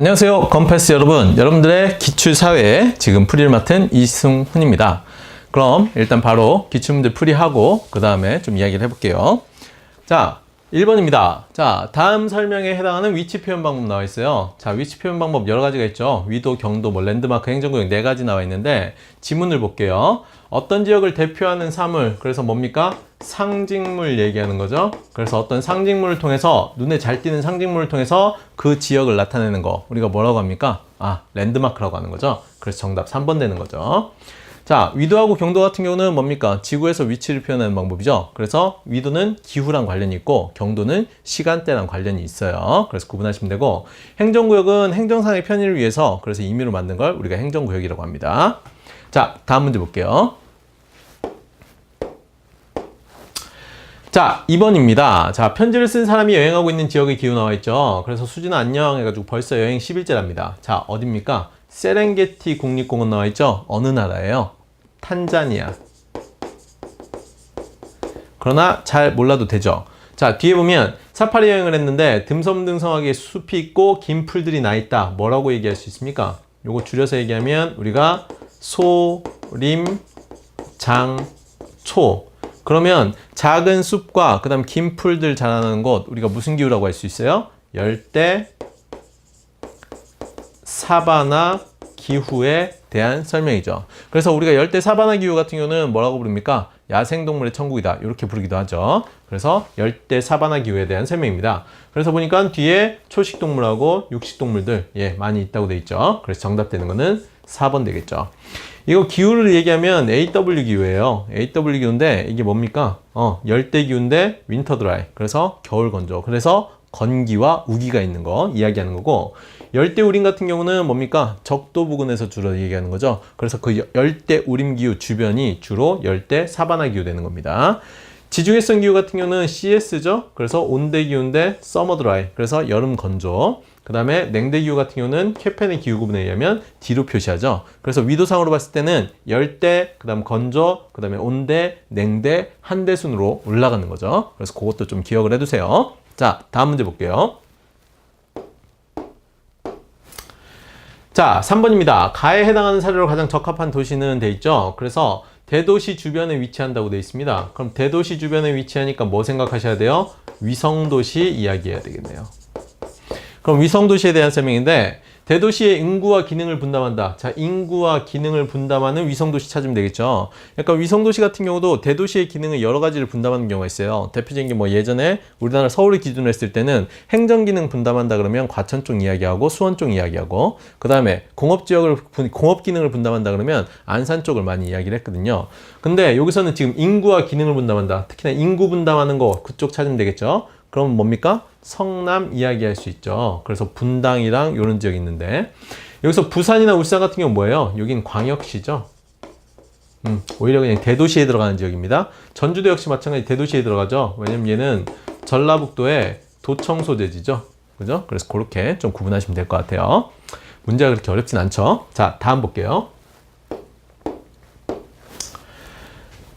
안녕하세요, 건패스 여러분. 여러분들의 기출사회 지금 풀이를 맡은 이승훈입니다. 그럼 일단 바로 기출문제 풀이하고 그 다음에 좀 이야기를 해볼게요. 자, 1번입니다. 자, 다음 설명에 해당하는 위치 표현 방법 나와 있어요. 자, 위치 표현 방법 여러 가지가 있죠. 위도, 경도, 랜드마크, 행정구역 4가지 나와 있는데 지문을 볼게요. 어떤 지역을 대표하는 사물, 그래서 뭡니까? 상징물 얘기하는 거죠. 그래서 어떤 상징물을 통해서, 눈에 잘 띄는 상징물을 통해서 그 지역을 나타내는 거, 우리가 뭐라고 합니까? 랜드마크라고 하는 거죠. 그래서 정답 3번 되는 거죠. 자, 위도하고 경도 같은 경우는 뭡니까? 지구에서 위치를 표현하는 방법이죠. 그래서 위도는 기후랑 관련이 있고 경도는 시간대랑 관련이 있어요. 그래서 구분하시면 되고, 행정구역은 행정상의 편의를 위해서 그래서 임의로 만든 걸 우리가 행정구역이라고 합니다. 자, 다음 문제 볼게요. 자, 2번입니다. 자, 편지를 쓴 사람이 여행하고 있는 지역의 기후 나와 있죠. 그래서 수진아 안녕 해가지고 벌써 여행 10일째랍니다. 자, 어딥니까? 세렝게티 국립공원 나와 있죠? 어느 나라예요? 탄자니아. 그러나 잘 몰라도 되죠. 자, 뒤에 보면 사파리 여행을 했는데 듬성듬성하게 숲이 있고 긴 풀들이 나 있다. 뭐라고 얘기할 수 있습니까? 요거 줄여서 얘기하면 우리가 소림 장초. 그러면 작은 숲과 그 다음 긴 풀들 자라나는 곳, 우리가 무슨 기후라고 할 수 있어요? 열대 사바나 기후에 대한 설명이죠. 그래서 우리가 열대 사바나 기후 같은 경우는 뭐라고 부릅니까? 야생동물의 천국이다. 이렇게 부르기도 하죠. 그래서 열대 사바나 기후에 대한 설명입니다. 그래서 보니까 뒤에 초식동물하고 육식동물들 많이 있다고 돼 있죠. 그래서 정답 되는 거는 4번 되겠죠. 이거 기후를 얘기하면 AW 기후예요. AW 기후인데 이게 뭡니까? 열대 기후인데 윈터 드라이. 그래서 겨울 건조. 그래서 건기와 우기가 있는 거 이야기하는 거고, 열대 우림 같은 경우는 뭡니까? 적도 부근에서 주로 얘기하는 거죠. 그래서 그 열대 우림 기후 주변이 주로 열대 사바나 기후 되는 겁니다. 지중해성 기후 같은 경우는 CS죠. 그래서 온대 기후인데 서머 드라이. 그래서 여름 건조. 그 다음에 냉대 기후 같은 경우는 케펜의 기후 구분에 의하면 D로 표시하죠. 그래서 위도상으로 봤을 때는 열대, 그 다음 건조, 그 다음에 온대, 냉대, 한대 순으로 올라가는 거죠. 그래서 그것도 좀 기억을 해두세요. 자, 다음 문제 볼게요. 자, 3번입니다. 가에 해당하는 사례로 가장 적합한 도시는 돼 있죠. 그래서 대도시 주변에 위치한다고 돼 있습니다. 그럼 대도시 주변에 위치하니까 뭐 생각하셔야 돼요? 위성도시 이야기해야 되겠네요. 그럼 위성도시에 대한 설명인데, 대도시의 인구와 기능을 분담한다. 자, 인구와 기능을 분담하는 위성도시 찾으면 되겠죠. 약간 위성도시 같은 경우도 대도시의 기능을 여러 가지를 분담하는 경우가 있어요. 대표적인 게 뭐 예전에 우리나라 서울을 기준으로 했을 때는 행정기능 분담한다 그러면 과천 쪽 이야기하고 수원 쪽 이야기하고, 그 다음에 공업기능을 분담한다 그러면 안산 쪽을 많이 이야기를 했거든요. 근데 여기서는 지금 인구와 기능을 분담한다. 특히나 인구 분담하는 거 그쪽 찾으면 되겠죠. 그럼 뭡니까? 성남 이야기할 수 있죠. 그래서 분당이랑 이런 지역이 있는데, 여기서 부산이나 울산 같은 경우는 뭐예요? 여긴 광역시죠. 오히려 그냥 대도시에 들어가는 지역입니다. 전주도 역시 마찬가지 대도시에 들어가죠. 왜냐면 얘는 전라북도의 도청 소재지죠. 그죠? 그래서 그렇게 좀 구분하시면 될 것 같아요. 문제가 그렇게 어렵진 않죠. 자, 다음 볼게요.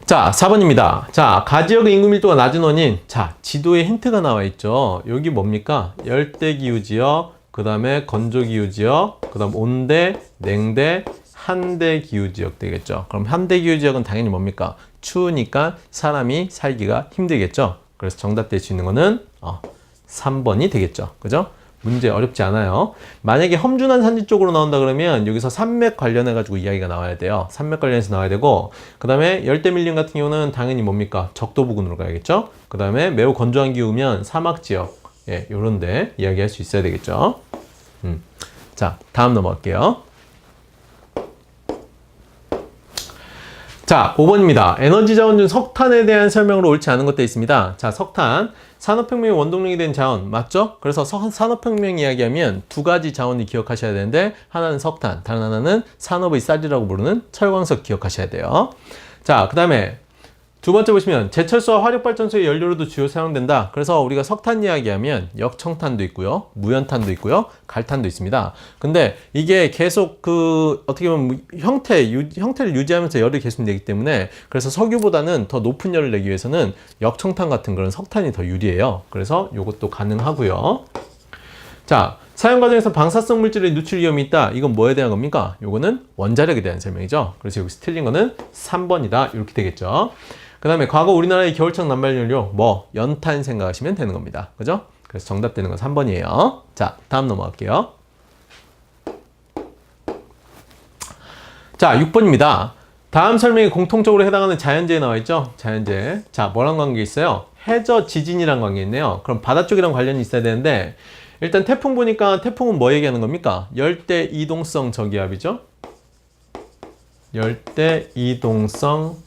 자, 4번입니다. 자, 가지역의 인구 밀도가 낮은 원인. 자, 지도에 힌트가 나와 있죠. 여기 뭡니까? 열대기후지역, 그 다음에 건조기후지역, 그 다음 온대, 냉대, 한대기후지역 되겠죠. 그럼 한대기후지역은 당연히 뭡니까? 추우니까 사람이 살기가 힘들겠죠. 그래서 정답 될 수 있는 거는 3번이 되겠죠. 그죠? 문제 어렵지 않아요. 만약에 험준한 산지 쪽으로 나온다 그러면 여기서 산맥 관련해 가지고 이야기가 나와야 돼요. 산맥 관련해서 나와야 되고, 그 다음에 열대밀림 같은 경우는 당연히 뭡니까? 적도 부근으로 가야겠죠. 그 다음에 매우 건조한 기후면 사막 지역, 요런데 이야기할 수 있어야 되겠죠. 자, 다음 넘어갈게요. 자, 5번입니다. 에너지 자원 중 석탄에 대한 설명으로 옳지 않은 것도 있습니다. 자, 석탄. 산업혁명의 원동력이 된 자원, 맞죠? 그래서 산업혁명 이야기하면 두 가지 자원을 기억하셔야 되는데, 하나는 석탄, 다른 하나는 산업의 쌀이라고 부르는 철광석 기억하셔야 돼요. 자, 그 다음에 두 번째 보시면 제철소와 화력발전소의 연료로도 주요 사용된다. 그래서 우리가 석탄 이야기하면 역청탄도 있고요, 무연탄도 있고요, 갈탄도 있습니다. 근데 이게 계속 어떻게 보면 형태를 유지하면서 열이 계속 내기 때문에, 그래서 석유보다는 더 높은 열을 내기 위해서는 역청탄 같은 그런 석탄이 더 유리해요. 그래서 이것도 가능하고요. 자, 사용 과정에서 방사성 물질의 누출 위험이 있다. 이건 뭐에 대한 겁니까? 요거는 원자력에 대한 설명이죠. 그래서 여기서 틀린 거는 3번이다. 이렇게 되겠죠. 그 다음에 과거 우리나라의 겨울철 난발연료 연탄 생각하시면 되는 겁니다. 그죠? 그래서 정답 되는 건 3번이에요. 자, 다음 넘어갈게요. 자, 6번입니다. 다음 설명에 공통적으로 해당하는 자연재해 나와 있죠? 자연재해. 자, 뭐랑 관계 있어요? 해저 지진이랑 관계 있네요. 그럼 바다 쪽이랑 관련이 있어야 되는데 일단 태풍 보니까 태풍은 뭐 얘기하는 겁니까? 열대 이동성 저기압이죠? 열대 이동성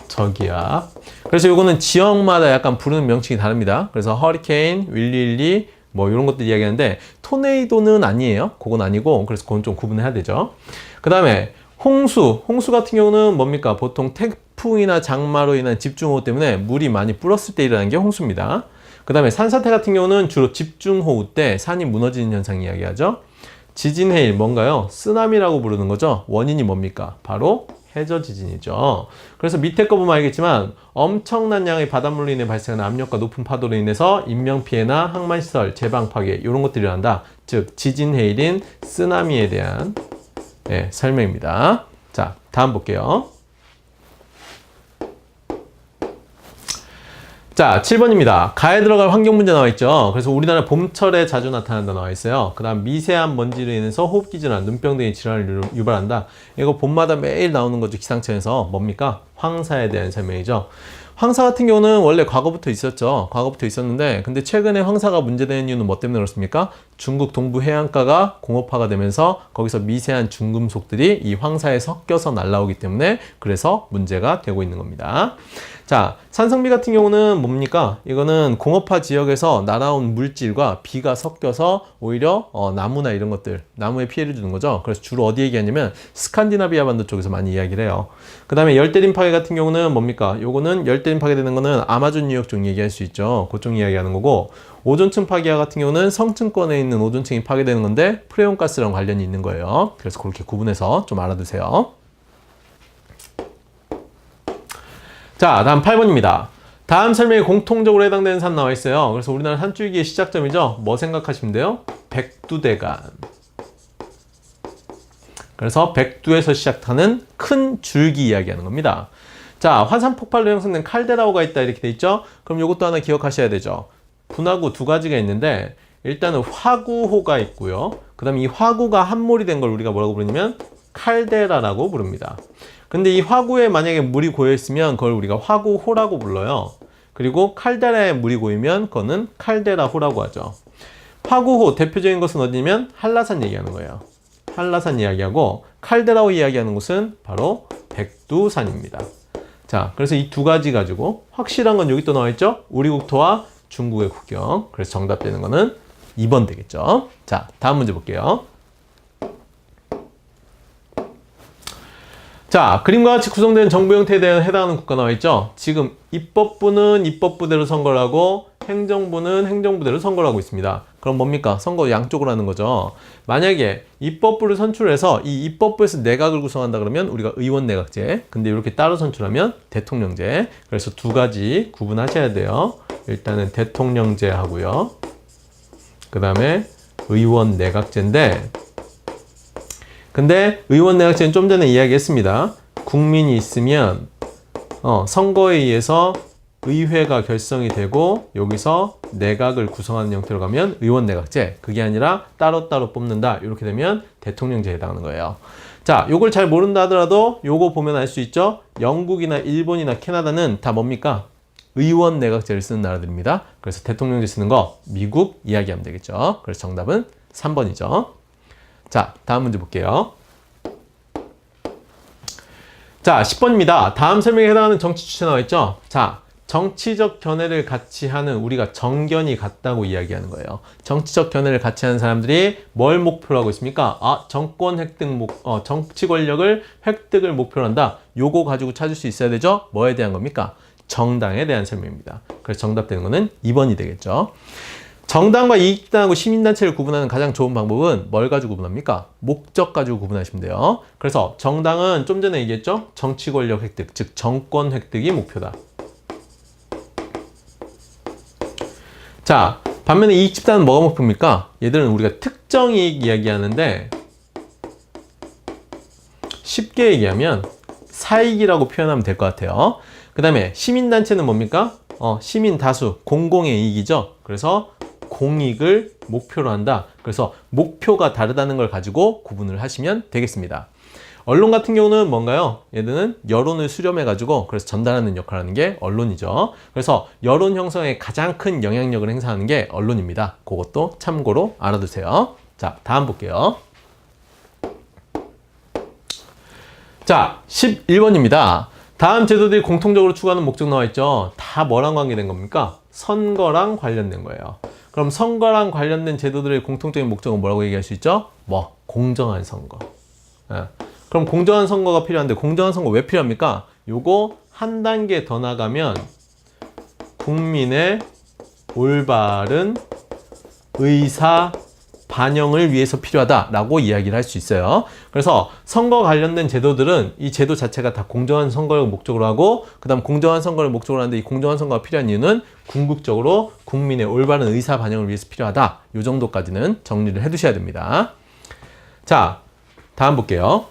저기압. 그래서 요거는 지역마다 약간 부르는 명칭이 다릅니다. 그래서 허리케인, 윌리 뭐 이런 것들 이야기하는데 토네이도는 아니에요. 그건 아니고 그래서 그건 좀 구분해야 되죠. 그 다음에 홍수 같은 경우는 뭡니까? 보통 태풍이나 장마로 인한 집중호우 때문에 물이 많이 불었을 때 일어나는 게 홍수입니다. 그 다음에 산사태 같은 경우는 주로 집중호우 때 산이 무너지는 현상 이야기하죠. 지진해일 뭔가요? 쓰나미라고 부르는 거죠. 원인이 뭡니까? 바로 해저 지진이죠. 그래서 밑에 거 보면 알겠지만 엄청난 양의 바닷물로 인해 발생하는 압력과 높은 파도로 인해서 인명피해나 항만시설, 제방 파괴 이런 것들이 일어난다. 즉 지진해일인 쓰나미에 대한 설명입니다. 자, 다음 볼게요. 자, 7번입니다. 가에 들어갈 환경 문제 나와 있죠. 그래서 우리나라 봄철에 자주 나타난다 나와 있어요. 그 다음 미세한 먼지로 인해서 호흡기 질환, 눈병 등의 질환을 유발한다. 이거 봄마다 매일 나오는 거죠. 기상청에서 뭡니까? 황사에 대한 설명이죠. 황사 같은 경우는 원래 과거부터 있었죠. 과거부터 있었는데 근데 최근에 황사가 문제되는 이유는 뭐 때문에 그렇습니까? 중국 동부 해안가가 공업화가 되면서 거기서 미세한 중금속들이 이 황사에 섞여서 날아오기 때문에 그래서 문제가 되고 있는 겁니다. 자, 산성비 같은 경우는 뭡니까? 이거는 공업화 지역에서 날아온 물질과 비가 섞여서 오히려 나무나 이런 것들, 나무에 피해를 주는 거죠. 그래서 주로 어디 얘기하냐면 스칸디나비아 반도 쪽에서 많이 이야기를 해요. 그 다음에 열대림 파괴 같은 경우는 뭡니까? 요거는 열대림 파괴되는 거는 아마존 유역 쪽 얘기할 수 있죠. 그쪽 이야기하는 거고 오존층 파괴와 같은 경우는 성층권에 있는 오존층이 파괴되는 건데 프레온 가스랑 관련이 있는 거예요. 그래서 그렇게 구분해서 좀 알아두세요. 자, 다음 8번입니다. 다음 설명에 공통적으로 해당되는 산 나와 있어요. 그래서 우리나라 산줄기의 시작점이죠. 뭐 생각하시면 돼요? 백두대간. 그래서 백두에서 시작하는 큰 줄기 이야기하는 겁니다. 자, 화산 폭발로 형성된 칼데라호가 있다 이렇게 돼 있죠. 그럼 이것도 하나 기억하셔야 되죠. 분화구 두 가지가 있는데 일단은 화구호가 있고요. 그 다음에 이 화구가 함몰이 된 걸 우리가 뭐라고 부르냐면 칼데라라고 부릅니다. 근데 이 화구에 만약에 물이 고여 있으면 그걸 우리가 화구호라고 불러요. 그리고 칼데라에 물이 고이면 그거는 칼데라호라고 하죠. 화구호 대표적인 것은 어디냐면 한라산 얘기하는 거예요. 한라산 이야기하고 칼데라호 이야기하는 곳은 바로 백두산입니다. 자, 그래서 이 두 가지 가지고 확실한 건 여기 또 나와 있죠. 우리 국토와 중국의 국경. 그래서 정답 되는 거는 2번 되겠죠. 자, 다음 문제 볼게요. 자, 그림과 같이 구성된 정부 형태에 대한 해당하는 국가 나와 있죠. 지금 입법부는 입법부대로 선거를 하고 행정부는 행정부대로 선거를 하고 있습니다. 그럼 뭡니까? 선거 양쪽으로 하는 거죠. 만약에 입법부를 선출해서 이 입법부에서 내각을 구성한다 그러면 우리가 의원 내각제. 근데 이렇게 따로 선출하면 대통령제. 그래서 두 가지 구분하셔야 돼요. 일단은 대통령제 하고요. 그 다음에 의원 내각제인데 근데 의원 내각제는 좀 전에 이야기했습니다. 국민이 있으면 선거에 의해서 의회가 결성이 되고 여기서 내각을 구성하는 형태로 가면 의원 내각제. 그게 아니라 따로따로 뽑는다. 이렇게 되면 대통령제에 해당하는 거예요. 자, 요걸 잘 모른다 하더라도 요거 보면 알 수 있죠. 영국이나 일본이나 캐나다는 다 뭡니까? 의원 내각제를 쓰는 나라들입니다. 그래서 대통령제 쓰는 거 미국 이야기하면 되겠죠. 그래서 정답은 3번이죠. 자, 다음 문제 볼게요. 자, 10번입니다. 다음 설명에 해당하는 정치 주체 나와 있죠? 자, 정치적 견해를 같이 하는 우리가 정견이 같다고 이야기하는 거예요. 정치적 견해를 같이 하는 사람들이 뭘 목표로 하고 있습니까? 아, 정권 획득 정치 권력을 획득을 목표로 한다. 요거 가지고 찾을 수 있어야 되죠? 뭐에 대한 겁니까? 정당에 대한 설명입니다. 그래서 정답 되는 거는 2번이 되겠죠. 정당과 이익단하고 시민단체를 구분하는 가장 좋은 방법은 뭘 가지고 구분합니까? 목적 가지고 구분하시면 돼요. 그래서 정당은 좀 전에 얘기했죠? 정치 권력 획득, 즉 정권 획득이 목표다. 자, 반면에 이익 집단은 뭐가 목표입니까? 얘들은 우리가 특정 이익 이야기하는데 쉽게 얘기하면 사익이라고 표현하면 될 것 같아요. 그 다음에 시민단체는 뭡니까? 시민 다수, 공공의 이익이죠. 그래서 공익을 목표로 한다. 그래서 목표가 다르다는 걸 가지고 구분을 하시면 되겠습니다. 언론 같은 경우는 뭔가요? 얘들은 여론을 수렴해가지고 그래서 전달하는 역할을 하는 게 언론이죠. 그래서 여론 형성에 가장 큰 영향력을 행사하는 게 언론입니다. 그것도 참고로 알아두세요. 자, 다음 볼게요. 자, 11번입니다. 다음 제도들이 공통적으로 추구하는 목적 나와 있죠. 다 뭐랑 관계된 겁니까? 선거랑 관련된 거예요. 그럼 선거랑 관련된 제도들의 공통적인 목적은 뭐라고 얘기할 수 있죠? 공정한 선거. 그럼 공정한 선거가 필요한데 공정한 선거 왜 필요합니까? 요거 한 단계 더 나가면 국민의 올바른 의사 반영을 위해서 필요하다라고 이야기를 할 수 있어요. 그래서 선거 관련된 제도들은 이 제도 자체가 다 공정한 선거를 목적으로 하고 그 다음 공정한 선거를 목적으로 하는데 이 공정한 선거가 필요한 이유는 궁극적으로 국민의 올바른 의사 반영을 위해서 필요하다. 이 정도까지는 정리를 해 두셔야 됩니다. 자, 다음 볼게요.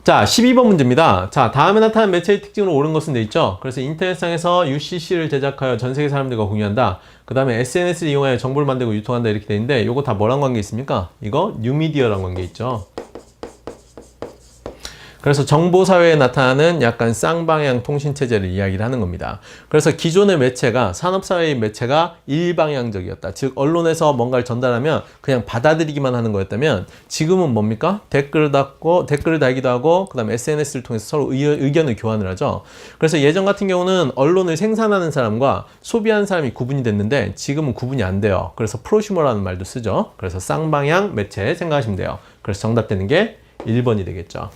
자, 12번 문제입니다. 자, 다음에 나타난 매체의 특징으로 옳은 것은 돼 있죠. 그래서 인터넷상에서 UCC를 제작하여 전 세계 사람들과 공유한다. 그 다음에 SNS를 이용하여 정보를 만들고 유통한다 이렇게 돼 있는데 이거 다 뭐랑 관계 있습니까? 이거 뉴미디어랑 관계 있죠. 그래서 정보사회에 나타나는 약간 쌍방향 통신체제를 이야기를 하는 겁니다. 그래서 기존의 매체가, 산업사회의 매체가 일방향적이었다. 즉, 언론에서 뭔가를 전달하면 그냥 받아들이기만 하는 거였다면 지금은 뭡니까? 댓글을 달기도 하고, 그 다음에 SNS를 통해서 서로 의견을 교환을 하죠. 그래서 예전 같은 경우는 언론을 생산하는 사람과 소비하는 사람이 구분이 됐는데 지금은 구분이 안 돼요. 그래서 프로슈머라는 말도 쓰죠. 그래서 쌍방향 매체 생각하시면 돼요. 그래서 정답되는 게 1번이 되겠죠.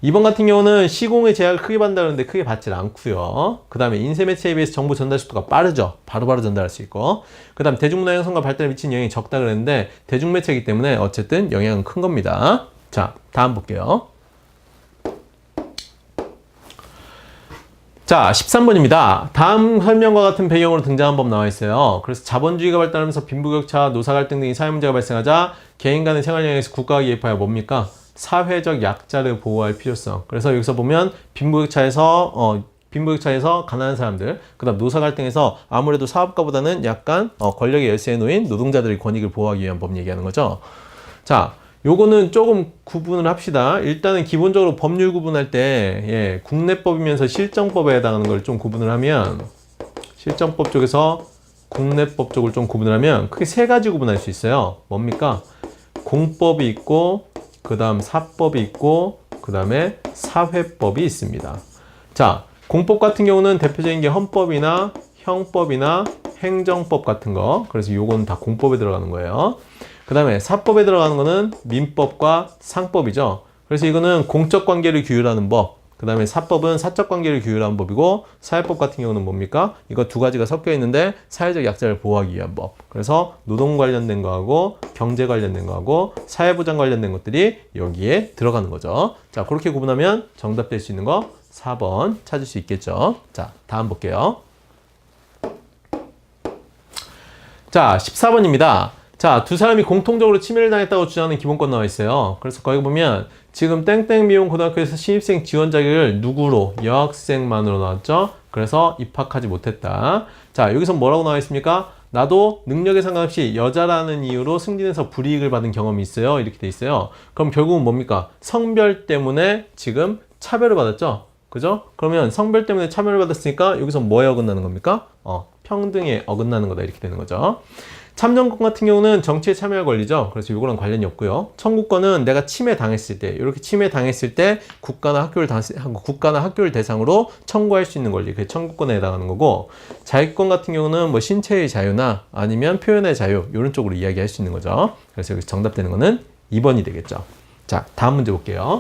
2번 같은 경우는 시공의 제약을 크게 받는다는데 크게 받질 않고요. 그 다음에 인쇄 매체에 비해서 정보 전달 속도가 빠르죠. 바로바로 전달할 수 있고. 그 다음 대중문화 형성과 발달에 미친 영향이 적다 그랬는데 대중매체이기 때문에 어쨌든 영향은 큰 겁니다. 자, 다음 볼게요. 자, 13번입니다. 다음 설명과 같은 배경으로 등장한 법 나와 있어요. 그래서 자본주의가 발달하면서 빈부격차, 노사 갈등 등의 사회 문제가 발생하자 개인 간의 생활 영역에서 국가가 개입하여 뭡니까? 사회적 약자를 보호할 필요성. 그래서 여기서 보면 빈부격차에서 가난한 사람들, 그 다음 노사 갈등에서 아무래도 사업가보다는 약간 권력의 열쇠에 놓인 노동자들의 권익을 보호하기 위한 법 얘기하는 거죠. 자, 요거는 조금 구분을 합시다. 일단은 기본적으로 법률 구분할 때 국내법이면서 실정법에 해당하는 걸 좀 구분을 하면 실정법 쪽에서 국내법 쪽을 좀 구분을 하면 크게 세 가지 구분할 수 있어요. 뭡니까? 공법이 있고 그 다음 사법이 있고 그 다음에 사회법이 있습니다. 자, 공법 같은 경우는 대표적인 게 헌법이나 형법이나 행정법 같은 거. 그래서 요거는 다 공법에 들어가는 거예요. 그 다음에 사법에 들어가는 거는 민법과 상법이죠. 그래서 이거는 공적 관계를 규율하는 법. 그 다음에 사법은 사적 관계를 규율하는 법이고 사회법 같은 경우는 뭡니까? 이거 두 가지가 섞여 있는데 사회적 약자를 보호하기 위한 법. 그래서 노동 관련된 거하고 경제 관련된 거하고 사회보장 관련된 것들이 여기에 들어가는 거죠. 자, 그렇게 구분하면 정답 될 수 있는 거 4번 찾을 수 있겠죠. 자, 다음 볼게요. 자, 14번입니다. 자, 두 사람이 공통적으로 침해를 당했다고 주장하는 기본권 나와 있어요. 그래서 거기 보면 지금 땡땡 미용 고등학교에서 신입생 지원 자격을 누구로? 여학생만으로 나왔죠. 그래서 입학하지 못했다. 자, 여기서 뭐라고 나와 있습니까? 나도 능력에 상관없이 여자라는 이유로 승진해서 불이익을 받은 경험이 있어요. 이렇게 돼 있어요. 그럼 결국은 뭡니까? 성별 때문에 지금 차별을 받았죠. 그죠? 그러면 성별 때문에 차별을 받았으니까 여기서 뭐에 어긋나는 겁니까? 평등에 어긋나는 거다. 이렇게 되는 거죠. 참정권 같은 경우는 정치에 참여할 권리죠. 그래서 이거랑 관련이 없고요. 청구권은 내가 침해 당했을 때, 이렇게 침해 당했을 때 국가나 학교를 대상으로 청구할 수 있는 권리, 그게 청구권에 해당하는 거고, 자유권 같은 경우는 뭐 신체의 자유나 아니면 표현의 자유 이런 쪽으로 이야기할 수 있는 거죠. 그래서 여기서 정답되는 거는 2번이 되겠죠. 자, 다음 문제 볼게요.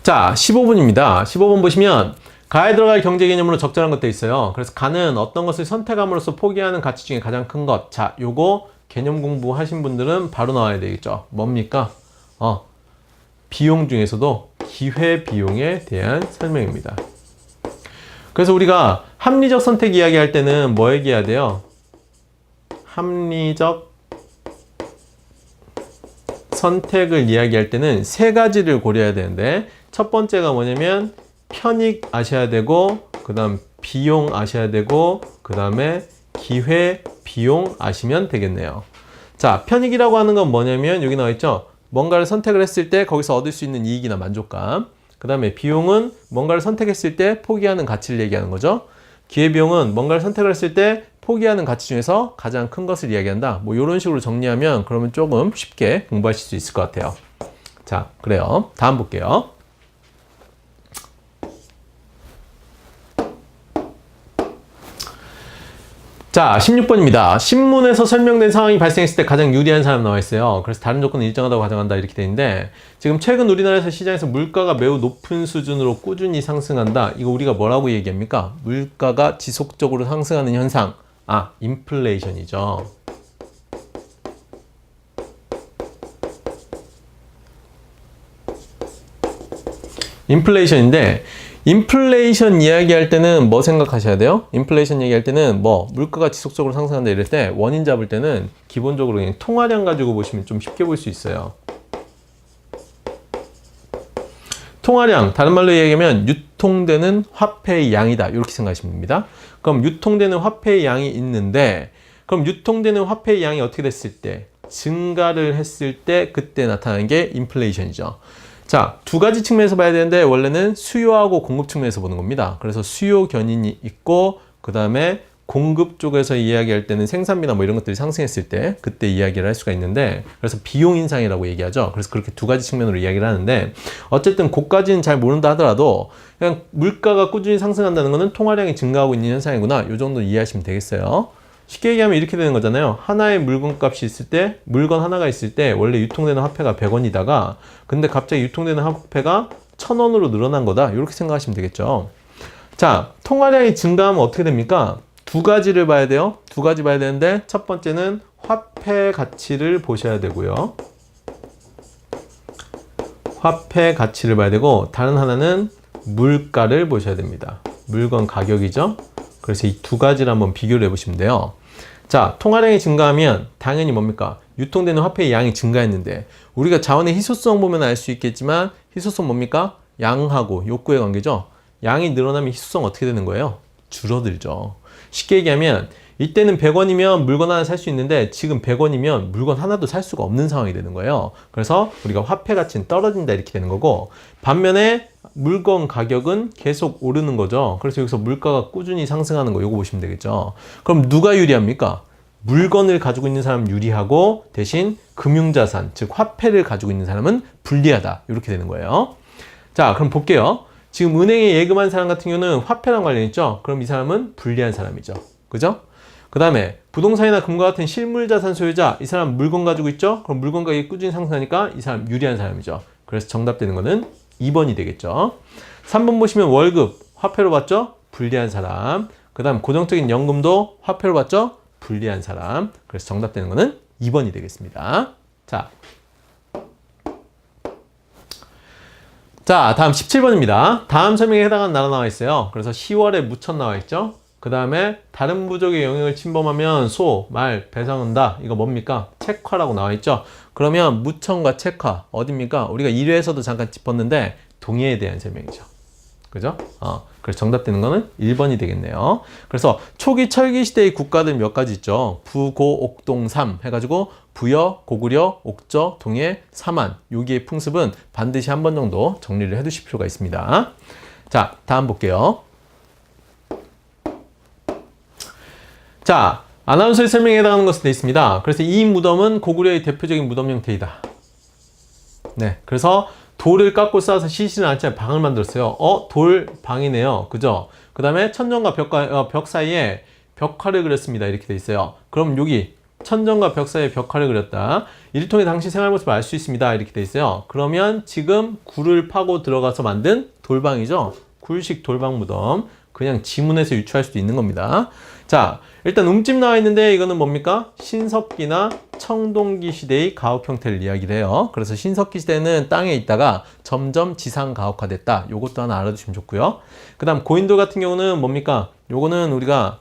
자, 15번입니다. 15번 보시면 가에 들어갈 경제 개념으로 적절한 것도 있어요. 그래서 가는 어떤 것을 선택함으로써 포기하는 가치 중에 가장 큰 것. 자, 요거 개념 공부하신 분들은 바로 나와야 되겠죠. 뭡니까? 비용 중에서도 기회비용에 대한 설명입니다. 그래서 우리가 합리적 선택 이야기할 때는 뭐 얘기해야 돼요? 합리적 선택을 이야기할 때는 세 가지를 고려해야 되는데, 첫 번째가 뭐냐면 편익 아셔야 되고, 그 다음 비용 아셔야 되고, 그 다음에 기회, 비용 아시면 되겠네요. 자, 편익이라고 하는 건 뭐냐면 여기 나와 있죠? 뭔가를 선택을 했을 때 거기서 얻을 수 있는 이익이나 만족감. 그 다음에 비용은 뭔가를 선택했을 때 포기하는 가치를 얘기하는 거죠. 기회비용은 뭔가를 선택을 했을 때 포기하는 가치 중에서 가장 큰 것을 이야기한다. 뭐 이런 식으로 정리하면 그러면 조금 쉽게 공부하실 수 있을 것 같아요. 자, 그래요. 다음 볼게요. 자, 16번입니다. 신문에서 설명된 상황이 발생했을 때 가장 유리한 사람 나와 있어요. 그래서 다른 조건은 일정하다고 가정한다 이렇게 되어 있는데, 지금 최근 우리나라에서 시장에서 물가가 매우 높은 수준으로 꾸준히 상승한다. 이거 우리가 뭐라고 얘기합니까? 물가가 지속적으로 상승하는 현상. 아, 인플레이션이죠. 인플레이션인데, 인플레이션 이야기할 때는 뭐 생각하셔야 돼요? 인플레이션 얘기할 때는 뭐 물가가 지속적으로 상승한다 이럴 때 원인 잡을 때는 기본적으로 그냥 통화량 가지고 보시면 좀 쉽게 볼 수 있어요. 통화량, 다른 말로 얘기하면 유통되는 화폐의 양이다 이렇게 생각하시면 됩니다. 그럼 유통되는 화폐의 양이 있는데, 그럼 유통되는 화폐의 양이 어떻게 됐을 때, 증가를 했을 때 그때 나타나는 게 인플레이션이죠. 자, 두 가지 측면에서 봐야 되는데 원래는 수요하고 공급 측면에서 보는 겁니다. 그래서 수요 견인이 있고, 그 다음에 공급 쪽에서 이야기할 때는 생산비나 뭐 이런 것들이 상승했을 때 그때 이야기를 할 수가 있는데, 그래서 비용 인상이라고 얘기하죠. 그래서 그렇게 두 가지 측면으로 이야기를 하는데, 어쨌든 그까지는 잘 모른다 하더라도 그냥 물가가 꾸준히 상승한다는 것은 통화량이 증가하고 있는 현상이구나, 이 정도 이해하시면 되겠어요. 쉽게 얘기하면 이렇게 되는 거잖아요. 하나의 물건값이 있을 때, 물건 하나가 있을 때 원래 유통되는 화폐가 100원이다가 근데 갑자기 유통되는 화폐가 1000원으로 늘어난 거다, 이렇게 생각하시면 되겠죠. 자, 통화량이 증가하면 어떻게 됩니까? 두 가지를 봐야 돼요. 두 가지 봐야 되는데, 첫 번째는 화폐 가치를 보셔야 되고요. 화폐 가치를 봐야 되고, 다른 하나는 물가를 보셔야 됩니다. 물건 가격이죠. 그래서 이 두 가지를 한번 비교를 해보시면 돼요. 자, 통화량이 증가하면 당연히 뭡니까? 유통되는 화폐의 양이 증가했는데, 우리가 자원의 희소성 보면 알 수 있겠지만, 희소성 뭡니까? 양하고 욕구의 관계죠. 양이 늘어나면 희소성 어떻게 되는 거예요? 줄어들죠. 쉽게 얘기하면 이때는 100원이면 물건 하나 살 수 있는데, 지금 100원이면 물건 하나도 살 수가 없는 상황이 되는 거예요. 그래서 우리가 화폐 가치는 떨어진다 이렇게 되는 거고, 반면에 물건 가격은 계속 오르는 거죠. 그래서 여기서 물가가 꾸준히 상승하는 거, 요거 보시면 되겠죠. 그럼 누가 유리합니까? 물건을 가지고 있는 사람은 유리하고, 대신 금융자산, 즉 화폐를 가지고 있는 사람은 불리하다, 이렇게 되는 거예요. 자, 그럼 볼게요. 지금 은행에 예금한 사람 같은 경우는 화폐랑 관련 있죠. 그럼 이 사람은 불리한 사람이죠. 그죠? 그 다음에 부동산이나 금과 같은 실물자산 소유자, 이 사람 물건 가지고 있죠. 그럼 물건 가격이 꾸준히 상승하니까 이 사람 유리한 사람이죠. 그래서 정답 되는 거는 2번이 되겠죠. 3번 보시면 월급, 화폐로 받죠? 불리한 사람. 그 다음 고정적인 연금도 화폐로 받죠? 불리한 사람. 그래서 정답 되는 거는 2번이 되겠습니다. 자, 다음 17번입니다. 다음 설명에 해당하는 나라 나와 있어요. 그래서 10월에 무천 나와 있죠. 그 다음에 다른 부족의 영역을 침범하면 소, 말, 배상한다. 이거 뭡니까? 책화라고 나와 있죠. 그러면 무천과 책화 어딥니까? 우리가 1회에서도 잠깐 짚었는데 동해에 대한 설명이죠. 그죠? 그래서 정답 되는 거는 1번이 되겠네요. 그래서 초기 철기 시대의 국가들 몇 가지 있죠. 부, 고, 옥, 동, 삼 해가지고 부여, 고구려, 옥저, 동해, 삼한, 여기의 풍습은 반드시 한 번 정도 정리를 해두실 필요가 있습니다. 자, 다음 볼게요. 자, 아나운서의 설명에 해당하는 것으로 되어 있습니다. 그래서 이 무덤은 고구려의 대표적인 무덤 형태이다. 네, 그래서 돌을 깎고 쌓아서 시신을 앉혀 방을 만들었어요. 돌방이네요. 그죠? 그 다음에 천정과 벽 사이에 벽화를 그렸습니다. 이렇게 되어 있어요. 그럼 여기 천정과 벽 사이에 벽화를 그렸다. 이를 통해 당시 생활 모습을 알 수 있습니다. 이렇게 되어 있어요. 그러면 지금 굴을 파고 들어가서 만든 돌방이죠. 굴식 돌방 무덤. 그냥 지문에서 유추할 수도 있는 겁니다. 자, 일단 움집 나와 있는데 이거는 뭡니까? 신석기나 청동기 시대의 가옥 형태를 이야기를 해요. 그래서 신석기 시대는 땅에 있다가 점점 지상 가옥화됐다. 요것도 하나 알아두시면 좋고요. 그 다음 고인돌 같은 경우는 뭡니까? 요거는 우리가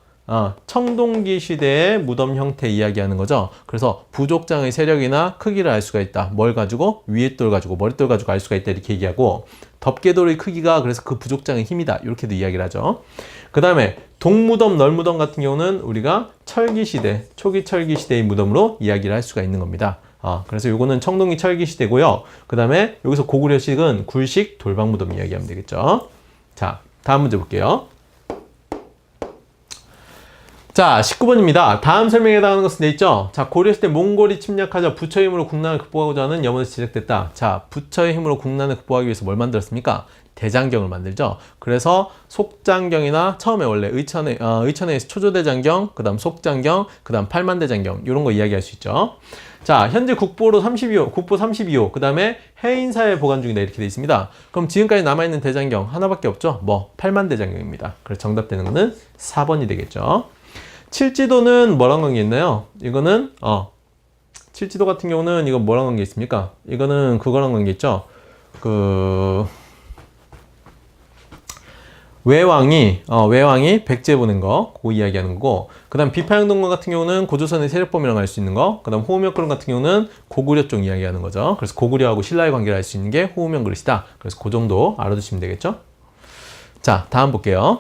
청동기 시대의 무덤 형태 이야기하는 거죠. 그래서 부족장의 세력이나 크기를 알 수가 있다. 뭘 가지고? 위에 돌 가지고 머릿돌 가지고 알 수가 있다. 이렇게 얘기하고 덮개돌의 크기가 그래서 그 부족장의 힘이다. 이렇게도 이야기를 하죠. 그 다음에 동무덤, 널무덤 같은 경우는 우리가 철기 시대, 초기 철기 시대의 무덤으로 이야기를 할 수가 있는 겁니다. 그래서 요거는 청동기 철기 시대고요. 그 다음에 여기서 고구려식은 굴식 돌방무덤 이야기하면 되겠죠. 자, 다음 문제 볼게요. 자, 19번입니다. 다음 설명에 해당하는 것은 돼 있죠? 자, 고려시대 몽골이 침략하자 부처의 힘으로 국난을 극복하고자 하는 염원에서 제작됐다. 자, 부처의 힘으로 국난을 극복하기 위해서 뭘 만들었습니까? 대장경을 만들죠. 그래서 속장경이나 처음에 원래 의천에서 초조대장경, 그 다음 속장경, 그 다음 팔만대장경 이런 거 이야기할 수 있죠. 자, 현재 국보로 32호, 국보 32호, 그 다음에 해인사에 보관 중이다 이렇게 돼 있습니다. 그럼 지금까지 남아있는 대장경 하나밖에 없죠? 뭐 팔만대장경입니다. 그래서 정답되는 거는 4번이 되겠죠. 칠지도는 뭐랑 관계 있나요? 이거는 칠지도 같은 경우는 이거 뭐랑 관계 있습니까? 이거는 그거랑 관계 있죠. 그 외왕이 백제 보낸 거 그거 이야기하는 거고, 그다음 비파양동건 같은 경우는 고조선의 세력범위랑 알 수 있는 거, 그다음 호우명그릇 같은 경우는 고구려 쪽 이야기하는 거죠. 그래서 고구려하고 신라의 관계를 알 수 있는 게 호우명그릇이다. 그래서 그 정도 알아두시면 되겠죠. 자, 다음 볼게요.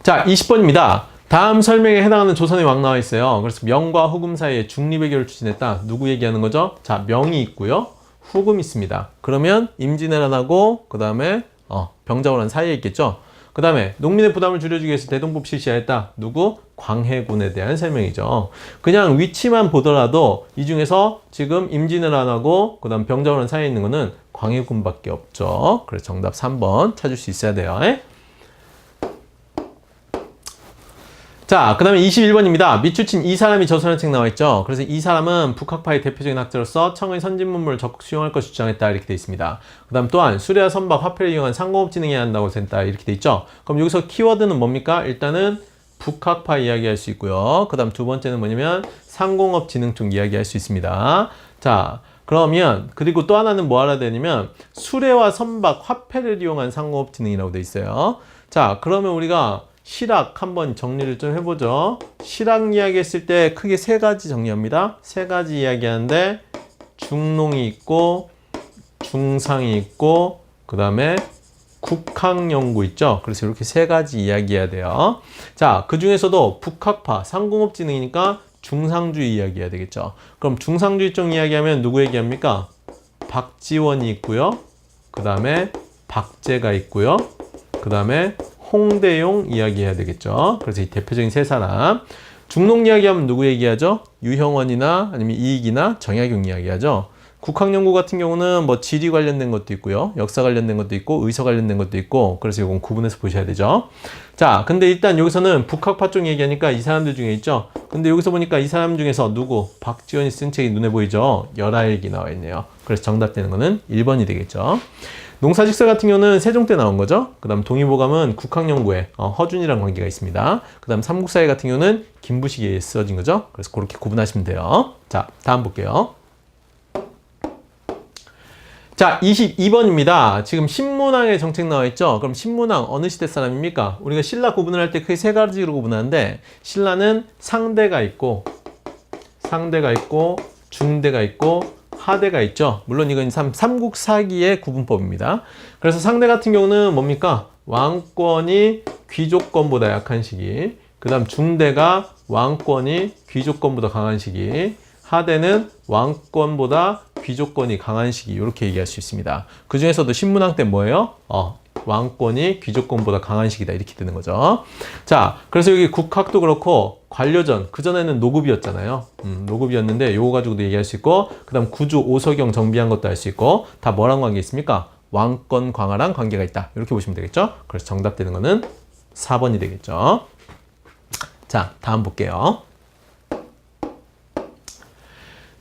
자, 20번입니다. 다음 설명에 해당하는 조선의 왕 나와 있어요. 그래서 명과 후금 사이에 중립외교를 추진했다. 누구 얘기하는 거죠? 자, 명이 있고요. 후금 있습니다. 그러면 임진왜란하고 그 다음에 병자호란 사이에 있겠죠. 그 다음에 농민의 부담을 줄여주기 위해서 대동법 실시하였다. 누구? 광해군에 대한 설명이죠. 그냥 위치만 보더라도 이 중에서 지금 임진왜란하고 그 다음 병자호란 사이에 있는 거는 광해군밖에 없죠. 그래서 정답 3번 찾을 수 있어야 돼요. 자, 그 다음에 21번입니다. 미추친 이 사람이 저술한 책 나와 있죠. 그래서 이 사람은 북학파의 대표적인 학자로서 청의 선진문물을 적극 수용할 것을 주장했다 이렇게 돼 있습니다. 그 다음 또한 수레와 선박, 화폐를 이용한 상공업 진행해야 한다고 했다 이렇게 돼 있죠. 그럼 여기서 키워드는 뭡니까? 일단은 북학파 이야기할 수 있고요. 그 다음 두 번째는 뭐냐면 상공업 진흥 쪽 이야기할 수 있습니다. 자, 그러면 그리고 또 하나는 뭐 알아야 되냐면 수레와 선박, 화폐를 이용한 상공업 진흥이라고 돼 있어요. 자, 그러면 우리가 실학 한번 정리를 좀 해보죠. 실학 이야기했을 때 크게 세 가지 정리합니다. 세 가지 이야기하는데 중농이 있고 중상이 있고 그 다음에 국학연구 있죠. 그래서 이렇게 세 가지 이야기해야 돼요. 자, 그 중에서도 북학파 상공업진흥이니까 중상주의 이야기해야 되겠죠. 그럼 중상주의 쪽 이야기하면 누구 얘기합니까? 박지원이 있고요. 그 다음에 박제가 있고요. 그 다음에 홍대용 이야기해야 되겠죠. 그래서 이 대표적인 세 사람. 중농 이야기하면 누구 얘기하죠? 유형원이나 아니면 이익이나 정약용 이야기하죠. 국학연구 같은 경우는 뭐 지리 관련된 것도 있고요. 역사 관련된 것도 있고 의서 관련된 것도 있고, 그래서 이건 구분해서 보셔야 되죠. 자, 근데 일단 여기서는 북학파 쪽 얘기하니까 이 사람들 중에 있죠. 근데 여기서 보니까 이 사람 중에서 누구? 박지원이 쓴 책이 눈에 보이죠? 열하일기 나와 있네요. 그래서 정답되는 거는 1번이 되겠죠. 농사직설 같은 경우는 세종 때 나온 거죠. 그 다음 동의보감은 국학연구에 허준이랑 관계가 있습니다. 그 다음 삼국사회 같은 경우는 김부식에 써진 거죠. 그래서 그렇게 구분하시면 돼요. 자, 다음 볼게요. 자, 22번입니다. 지금 신문왕의 정책 나와 있죠. 그럼 신문왕 어느 시대 사람입니까? 우리가 신라 구분을 할 때 크게 세 가지로 구분하는데, 신라는 상대가 있고 중대가 있고 하대가 있죠. 물론 이건 삼국사기의 구분법입니다. 그래서 상대 같은 경우는 뭡니까? 왕권이 귀족권보다 약한 시기. 그 다음 중대가 왕권이 귀족권보다 강한 시기. 하대는 왕권보다 귀족권이 강한 시기. 이렇게 얘기할 수 있습니다. 그 중에서도 신문왕 때 뭐예요? 왕권이 귀족권보다 강한 시기다 이렇게 되는 거죠. 자, 그래서 여기 국학도 그렇고 관료전, 그전에는 노급이었잖아요. 노급이었는데 요거 가지고도 얘기할 수 있고, 그 다음 구주 오서경 정비한 것도 알 수 있고, 다 뭐랑 관계 있습니까? 왕권 강화랑 관계가 있다 이렇게 보시면 되겠죠. 그래서 정답 되는 거는 4번이 되겠죠. 자, 다음 볼게요.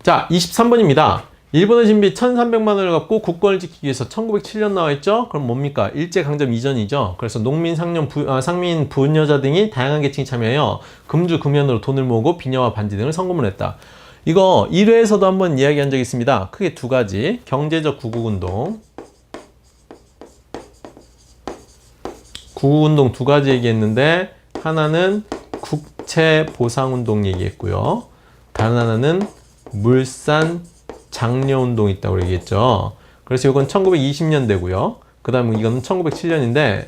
자, 23번입니다. 일본의 신비 1300만 원을 갖고 국권을 지키기 위해서 1907년 나와 있죠? 그럼 뭡니까? 일제강점 이전이죠. 그래서 농민, 상민, 부녀자 등이 다양한 계층이 참여하여 금주, 금연으로 돈을 모으고 비녀와 반지 등을 성금을 했다. 이거 1회에서도 한번 이야기한 적이 있습니다. 크게 두 가지. 경제적 구국운동. 구국운동 두 가지 얘기했는데 하나는 국채보상운동 얘기했고요. 다른 하나는 물산 장려운동이 있다고 얘기했죠. 그래서 이건 1920년대고요. 그 다음에 이거는 1907년인데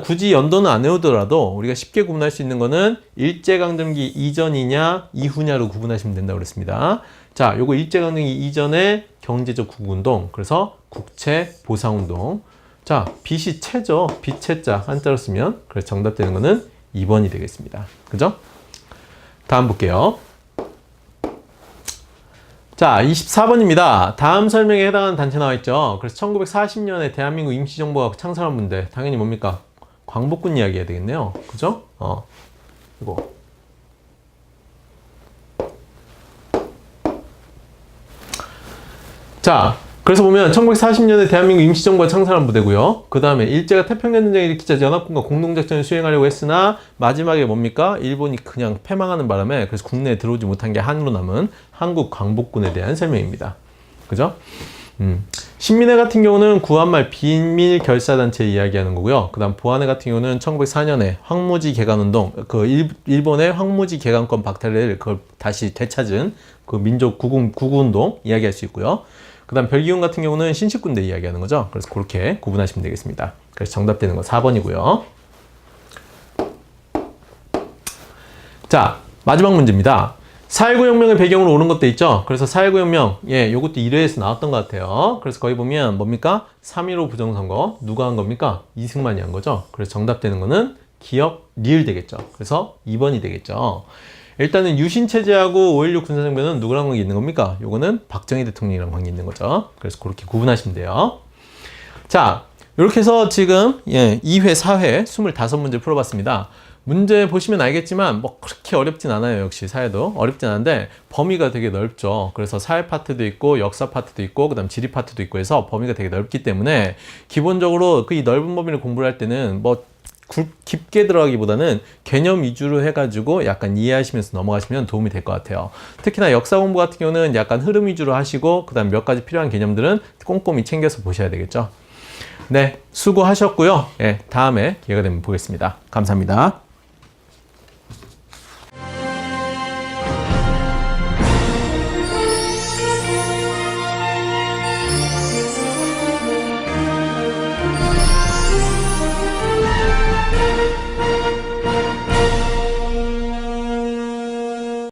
굳이 연도는 안 외우더라도 우리가 쉽게 구분할 수 있는 거는 일제강점기 이전이냐 이후냐로 구분하시면 된다고 그랬습니다. 자, 요거 일제강점기 이전의 경제적 구국운동, 그래서 국채보상운동. 자, 빚이 채죠. 빚채자 한자로 쓰면. 그래서 정답 되는 거는 2번이 되겠습니다. 그죠? 다음 볼게요. 자, 24번입니다. 다음 설명에 해당하는 단체 나와 있죠. 그래서 1940년에 대한민국 임시정부가 창설한 분들, 당연히 뭡니까? 광복군 이야기 해야 되겠네요. 그죠? 이거. 자, 그래서 보면 1940년에 대한민국 임시정부가 창설한 부대고요. 그 다음에 일제가 태평양 전쟁을 일으키자 연합군과 공동작전을 수행하려고 했으나 마지막에 뭡니까? 일본이 그냥 패망하는 바람에 그래서 국내에 들어오지 못한 게 한으로 남은 한국 광복군에 대한 설명입니다. 그죠? 신민회 같은 경우는 구한말 비밀 결사단체 이야기하는 거고요. 그 다음 보안회 같은 경우는 1904년에 황무지 개간운동, 일본의 황무지 개간권 박탈을 그걸 다시 되찾은 그 민족 구구운동 이야기할 수 있고요. 그 다음 별기운 같은 경우는 신식군대 이야기하는 거죠. 그래서 그렇게 구분하시면 되겠습니다. 그래서 정답 되는 건 4번이고요. 자, 마지막 문제입니다. 4.19 혁명을 배경으로 오는 것도 있죠. 그래서 4.19 혁명, 요것도 1회에서 나왔던 것 같아요. 그래서 거기 보면 뭡니까? 3.15 부정선거 누가 한 겁니까? 이승만이 한 거죠. 그래서 정답 되는 거는 기억 리을 되겠죠. 그래서 2번이 되겠죠. 일단은 유신체제하고 5.16 군사정변은 누구랑 관계 있는 겁니까? 요거는 박정희 대통령이랑 관계 있는 거죠. 그래서 그렇게 구분하시면 돼요. 자, 이렇게 해서 지금 2회, 4회 25문제 풀어봤습니다. 문제 보시면 알겠지만 뭐 그렇게 어렵진 않아요. 역시 사회도 어렵진 않은데 범위가 되게 넓죠. 그래서 사회 파트도 있고 역사 파트도 있고 그다음 지리 파트도 있고 해서 범위가 되게 넓기 때문에 기본적으로 그 이 넓은 범위를 공부를 할 때는 뭐 깊게 들어가기보다는 개념 위주로 해가지고 약간 이해하시면서 넘어가시면 도움이 될 것 같아요. 특히나 역사 공부 같은 경우는 약간 흐름 위주로 하시고 그 다음 몇 가지 필요한 개념들은 꼼꼼히 챙겨서 보셔야 되겠죠. 네, 수고하셨고요. 다음에 기회가 되면 보겠습니다. 감사합니다.